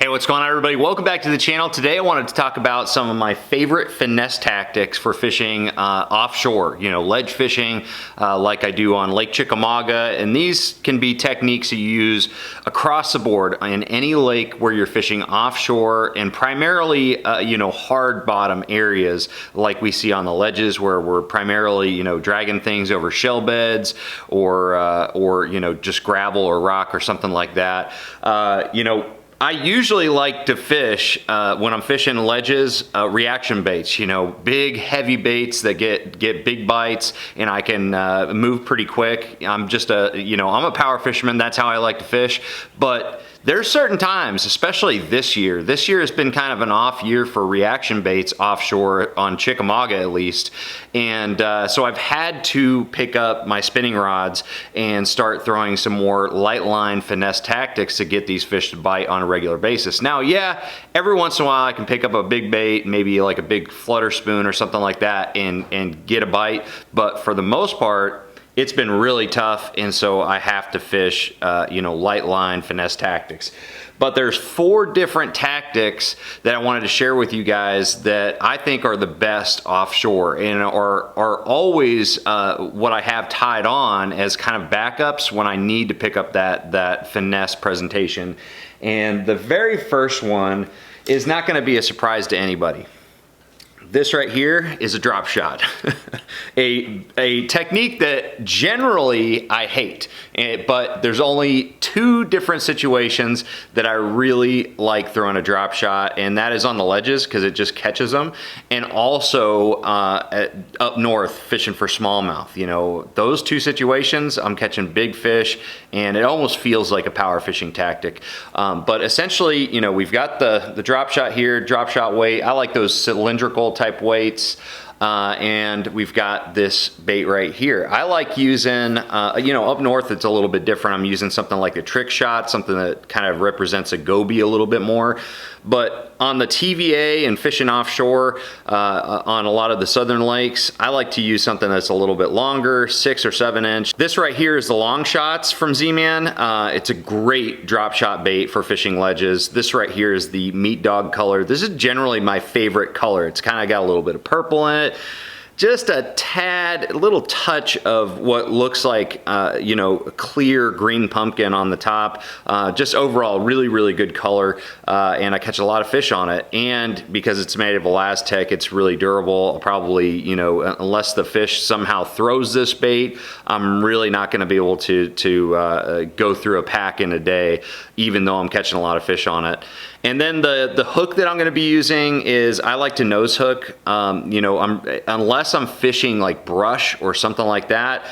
Hey, what's going on, everybody? Welcome back to the channel. Today I wanted to talk about some of my favorite finesse tactics for fishing offshore, ledge fishing like I do on Lake Chickamauga. And these can be techniques you use across the board in any lake where you're fishing offshore, and primarily, hard bottom areas like we see on the ledges, where we're primarily, dragging things over shell beds or just gravel or rock or something like that. I usually like to fish, when I'm fishing ledges, reaction baits, big heavy baits that get big bites, and I can move pretty quick. I'm just I'm a power fisherman. That's how I like to fish. But there's certain times, especially this year. This year has been kind of an off year for reaction baits offshore, on Chickamauga at least. And so I've had to pick up my spinning rods and start throwing some more light line finesse tactics to get these fish to bite on a regular basis. Now, yeah, every once in a while I can pick up a big bait, maybe like a big flutter spoon or something like that, and get a bite. But for the most part, it's been really tough, and so I have to fish, light line finesse tactics. But there's 4 different tactics that I wanted to share with you guys that I think are the best offshore, and are always what I have tied on as kind of backups when I need to pick up that finesse presentation. And the very first one is not going to be a surprise to anybody. This right here is a drop shot. a technique that generally I hate, but there's only 2 different situations that I really like throwing a drop shot, and that is on the ledges because it just catches them, and also up north fishing for smallmouth. Those 2 situations, I'm catching big fish, and it almost feels like a power fishing tactic. But essentially, we've got the drop shot here, drop shot weight. I like those cylindrical type weights, and we've got this bait right here. I like using, up north it's a little bit different. I'm using something like a trick shot, something that kind of represents a goby a little bit more. But on the TVA and fishing offshore, on a lot of the southern lakes, I like to use something that's a little bit longer, 6 or 7 inch. This right here is the long shots from Z-Man. It's a great drop shot bait for fishing ledges. This right here is the meat dog color. This is generally my favorite color. It's kind of got a little bit of purple in it. Just a tad, a little touch of what looks like, clear green pumpkin on the top. Just overall, really, really good color. And I catch a lot of fish on it. And because it's made of Elastec, it's really durable. I'll probably, unless the fish somehow throws this bait, I'm really not going to be able to go through a pack in a day, even though I'm catching a lot of fish on it. And then the hook that I'm going to be using is, I like to nose hook. Unless I'm fishing like brush or something like that,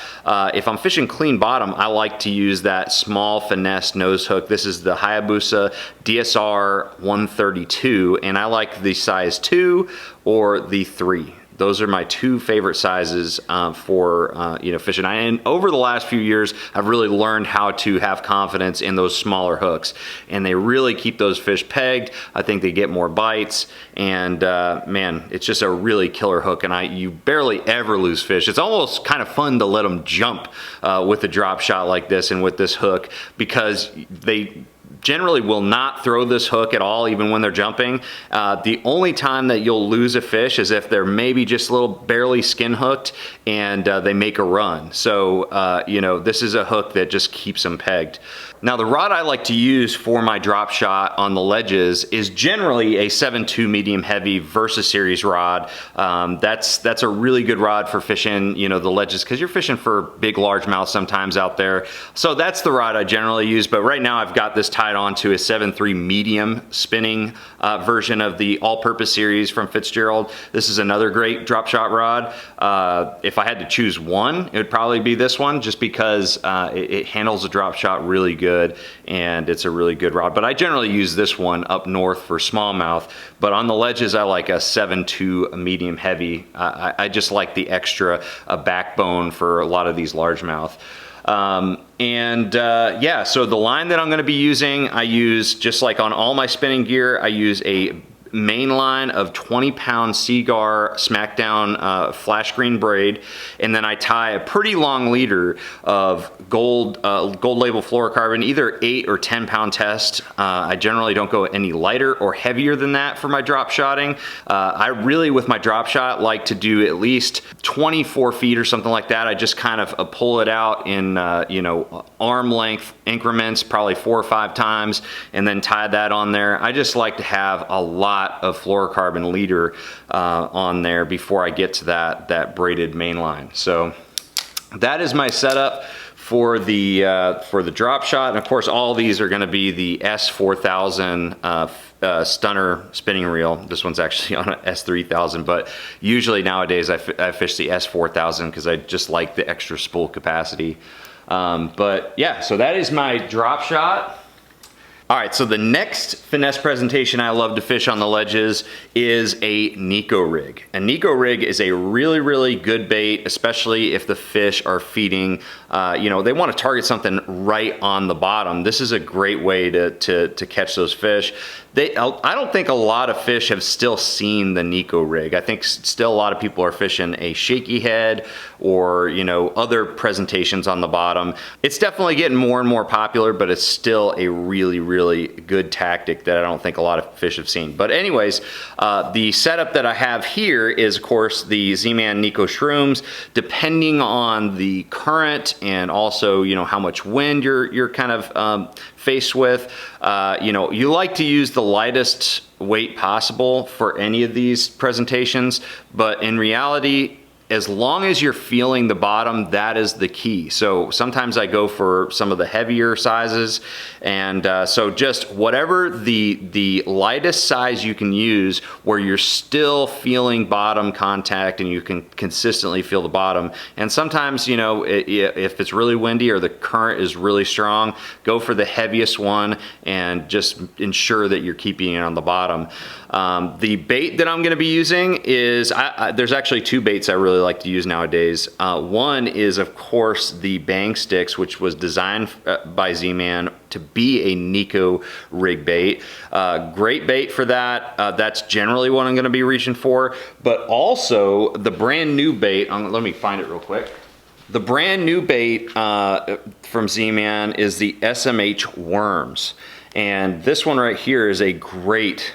if I'm fishing clean bottom, I like to use that small finesse nose hook. This is the Hayabusa DSR 132, and I like the size 2 or the 3. Those are my 2 favorite sizes for fishing. And over the last few years, I've really learned how to have confidence in those smaller hooks, and they really keep those fish pegged. I think they get more bites, and man, it's just a really killer hook, and you barely ever lose fish. It's almost kind of fun to let them jump with a drop shot like this and with this hook, because they generally will not throw this hook at all, even when they're jumping. The only time that you'll lose a fish is if they're maybe just a little barely skin hooked and they make a run. So, this is a hook that just keeps them pegged. Now, the rod I like to use for my drop shot on the ledges is generally a 7.2 medium heavy Versa series rod. That's a really good rod for fishing, the ledges, because you're fishing for big largemouth sometimes out there. So that's the rod I generally use. But right now I've got this tied onto a 7.3 medium spinning version of the all-purpose series from Fitzgerald. This is another great drop shot rod. If I had to choose one, it would probably be this one, just because it handles the drop shot really good, and it's a really good rod. But I generally use this one up north for smallmouth. But on the ledges, I like a 7.2 medium heavy. I just like the extra backbone for a lot of these largemouth. So the line that I'm going to be using, I use, just like on all my spinning gear, I use a main line of 20-pound Seagar Smackdown flash green braid, and then I tie a pretty long leader of gold label fluorocarbon, either 8 or 10-pound test. I generally don't go any lighter or heavier than that for my drop shotting. I really, with my drop shot, like to do at least 24 feet or something like that. I just kind of pull it out in you know, arm length increments, probably 4 or 5 times, and then tie that on there. I just like to have a lot of fluorocarbon leader on there before I get to that braided main line. So that is my setup for the drop shot, and of course all these are going to be the S4000 stunner spinning reel. This one's actually on an S3000, but usually nowadays I fish the S4000 because I just like the extra spool capacity. But yeah, so that is my drop shot. All right, so the next finesse presentation I love to fish on the ledges is a Neko Rig. A Neko Rig is a really, really good bait, especially if the fish are feeding, you know, they want to target something right on the bottom. This is a great way to catch those fish. I don't think a lot of fish have still seen the Neko Rig. I think still a lot of people are fishing a Shaky Head or, you know, other presentations on the bottom. It's definitely getting more and more popular, but it's still a really, really good tactic that I don't think a lot of fish have seen. But anyways, the setup that I have here is, of course, the Z-Man Neko Shrooms. Depending on the current and also, you know, how much wind you're kind of faced with, you know, you like to use the lightest weight possible for any of these presentations, but in reality, as long as you're feeling the bottom, that is the key. So sometimes I go for some of the heavier sizes, and so just whatever the lightest size you can use where you're still feeling bottom contact and you can consistently feel the bottom. And sometimes, you know, if it's really windy or the current is really strong, go for the heaviest one and just ensure that you're keeping it on the bottom. The bait that I'm going to be using is, there's actually 2 baits I really like to use nowadays. One is, of course, the Bang Sticks, which was designed by Z-Man to be a Neko Rig bait. Great bait for that. That's generally what I'm going to be reaching for. But also the brand new bait, let me find it real quick. The brand new bait from Z-Man is the SMH WormZ. And this one right here is a great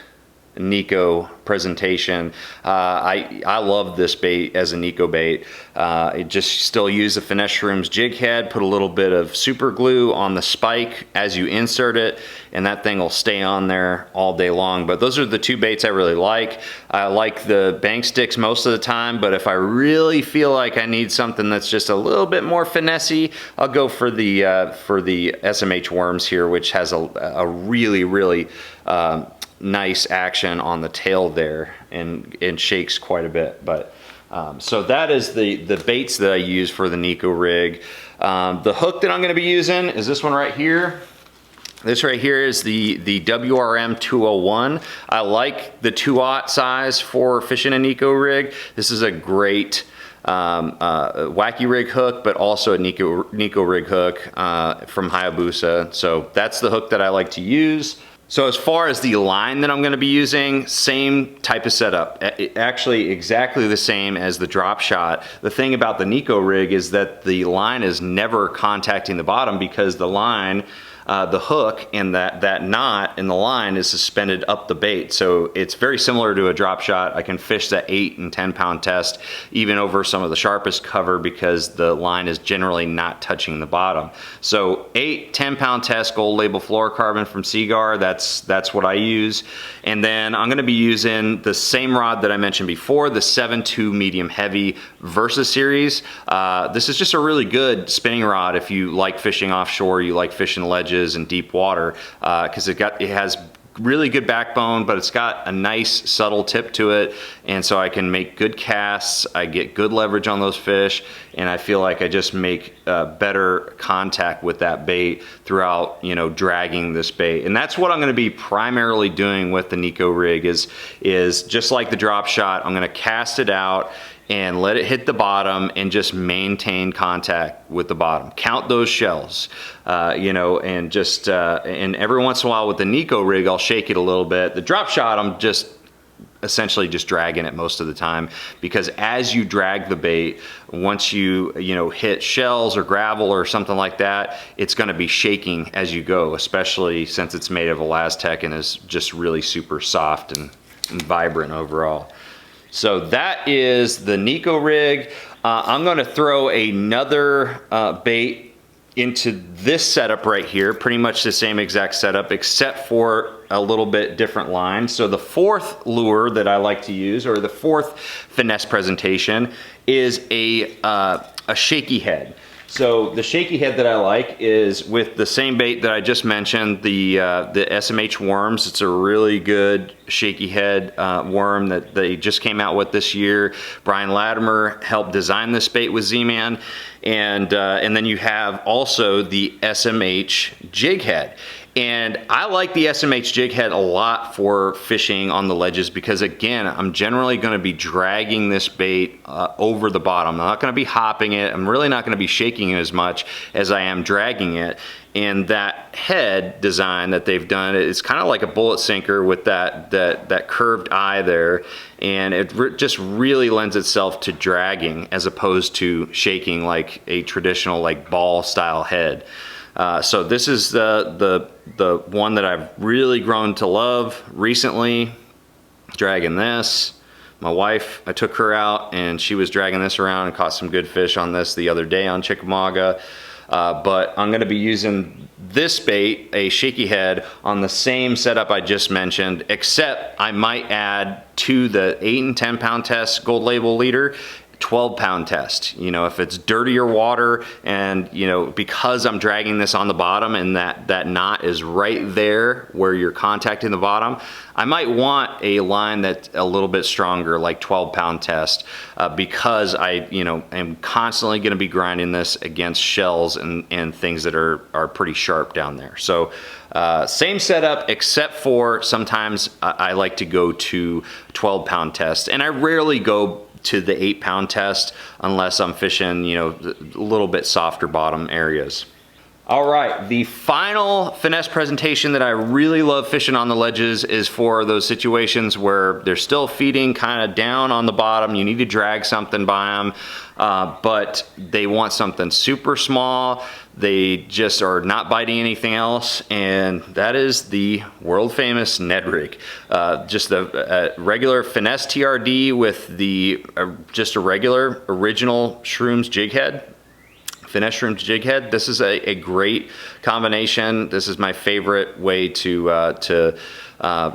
Neko presentation. I love this bait as a Neko bait. It just still use the Finesse Shrooms jig head, put a little bit of super glue on the spike as you insert it, and that thing will stay on there all day long. But those are the 2 baits I really like. I like the Bang Sticks most of the time, but if I really feel like I need something that's just a little bit more finessey, I'll go for the SMH WormZ here, which has a really, really nice action on the tail there and shakes quite a bit. But so that is the baits that I use for the Neko Rig. The hook that I'm going to be using is this one right here. This right here is the WRM 201. I like the 2/0 size for fishing a Neko Rig. This is a great wacky rig hook, but also a Neko Rig hook from Hayabusa. So that's the hook that I like to use. So as far as the line that I'm going to be using, same type of setup. Actually exactly the same as the drop shot. The thing about the Neko Rig is that the line is never contacting the bottom because the line, the hook and that knot in the line is suspended up the bait. So it's very similar to a drop shot. I can fish that 8 and 10 pound test even over some of the sharpest cover because the line is generally not touching the bottom. So 8, 10 pound test gold label fluorocarbon from Seagar, that's what I use. And then I'm gonna be using the same rod that I mentioned before, the 7.2 medium heavy Versa series. This is just a really good spinning rod if you like fishing offshore, you like fishing ledges and deep water, because it has really good backbone, but it's got a nice subtle tip to it, and so I can make good casts. I get good leverage on those fish, and I feel like I just make better contact with that bait throughout, you know, dragging this bait. And that's what I'm going to be primarily doing with the Neko Rig is just like the drop shot. I'm going to cast it out and let it hit the bottom and just maintain contact with the bottom. Count those shells, you know, and just, and every once in a while with the Neko Rig, I'll shake it a little bit. The drop shot, I'm just essentially just dragging it most of the time, because as you drag the bait, once you hit shells or gravel or something like that, it's going to be shaking as you go, especially since it's made of Elastec and is just really super soft and vibrant overall. So that is the Neko Rig. I'm going to throw another bait into this setup right here, pretty much the same exact setup except for a little bit different line. So the fourth lure that I like to use, or the fourth finesse presentation, is a Shaky Head. So the Shaky Head that I like is with the same bait that I just mentioned, the SMH WormZ. It's a really good Shaky Head worm that they just came out with this year. Brian Latimer helped design this bait with Z-Man. And then you have also the SMH Jig Head. And I like the SMH Jig Head a lot for fishing on the ledges because, again, I'm generally going to be dragging this bait over the bottom. I'm not going to be hopping it. I'm really not going to be shaking it as much as I am dragging it. And that head design that they've done, it's kind of like a bullet sinker with that curved eye there, and it just really lends itself to dragging as opposed to shaking like a traditional like ball style head. So this is the one that I've really grown to love recently, dragging this. My wife, I took her out and she was dragging this around and caught some good fish on this the other day on Chickamauga. But I'm going to be using this bait, a Shaky Head, on the same setup I just mentioned, except I might add to the 8 and 10 pound test gold label leader 12-pound test. If it's dirtier water and because I'm dragging this on the bottom and that knot is right there where you're contacting the bottom, I might want a line that's a little bit stronger, like 12-pound test, because I am constantly going to be grinding this against shells and things that are pretty sharp down there. So same setup, except for sometimes I like to go to 12-pound test, and I rarely go to the 8-pound test unless I'm fishing, a little bit softer bottom areas. All right, the final finesse presentation that I really love fishing on the ledges is for those situations where they're still feeding kind of down on the bottom. You need to drag something by them, but they want something super small. They just are not biting anything else, and that is the world famous Ned Rig. Just a regular finesse TRD with the just a regular original Shrooms jig head. Finesse Shrooms jig head. This is a great combination. This is my favorite way to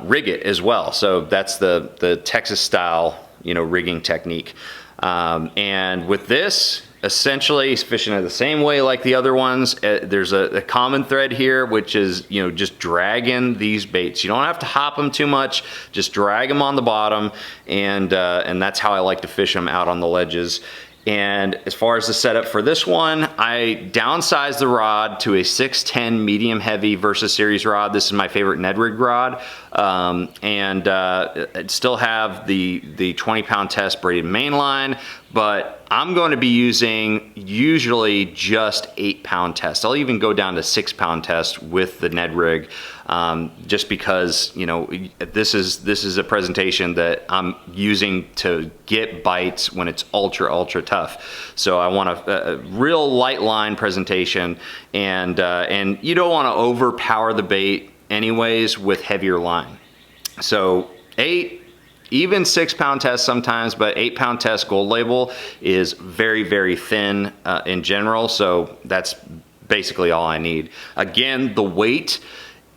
rig it as well. So that's the Texas style rigging technique. And with this, essentially fishing it the same way like the other ones. There's a common thread here, which is just dragging these baits. You don't have to hop them too much, just drag them on the bottom, and that's how I like to fish them out on the ledges. And as far as the setup for this one, I downsized the rod to a 610 medium heavy Versus Series rod. This is my favorite Ned Rig rod. And I'd still have the 20-pound test braided mainline, but I'm going to be using usually just 8-pound test. I'll even go down to 6-pound test with the Ned Rig, just because this is a presentation that I'm using to get bites when it's ultra tough. So I want a real light line presentation, and you don't want to overpower the bait anyways with heavier line. So 8, even 6-pound test sometimes, but 8-pound test gold label is very thin in general. So that's basically all I need. Again, the weight,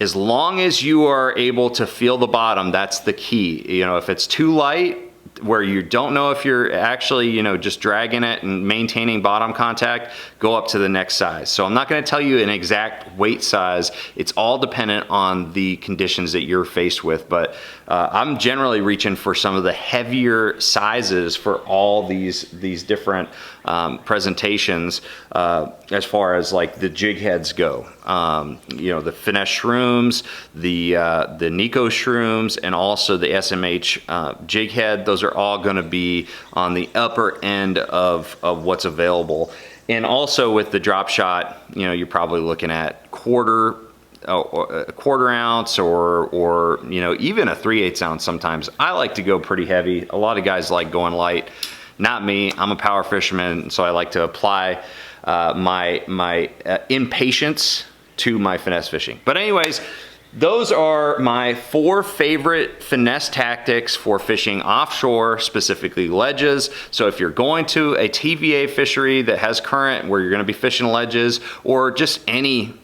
as long as you are able to feel the bottom, that's the key. If it's too light, where you don't know if you're actually, just dragging it and maintaining bottom contact, go up to the next size. So I'm not going to tell you an exact weight size. It's all dependent on the conditions that you're faced with, but I'm generally reaching for some of the heavier sizes for all these different presentations as far as like the jig heads go. The finesse shrooms, the Neko shrooms, and also the SMH jig head. Those are all going to be on the upper end of what's available. And also with the Dropshot, you're probably looking at quarter a 1/4 ounce or you know, even a 3/8 ounce sometimes. I like to go pretty heavy. A lot of guys like going light. Not me. I'm a power fisherman, so I like to apply my impatience to my finesse fishing. But anyways, those are my 4 favorite finesse tactics for fishing offshore, specifically ledges. So if you're going to a TVA fishery that has current where you're going to be fishing ledges, or just any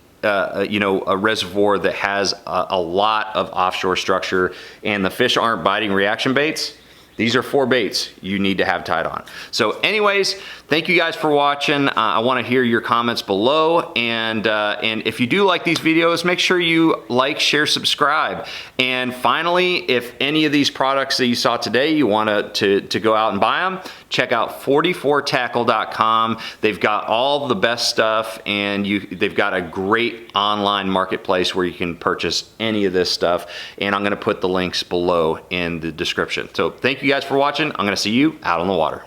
you know, a reservoir that has a lot of offshore structure and the fish aren't biting reaction baits, these are 4 baits you need to have tied on. So anyways, thank you guys for watching. I want to hear your comments below, and if you do like these videos, make sure you like, share, subscribe. And finally, if any of these products that you saw today, you want to go out and buy them, check out 44tackle.com. They've got all the best stuff, and they've got a great online marketplace where you can purchase any of this stuff, and I'm going to put the links below in the description. So thank you guys for watching. I'm going to see you out on the water.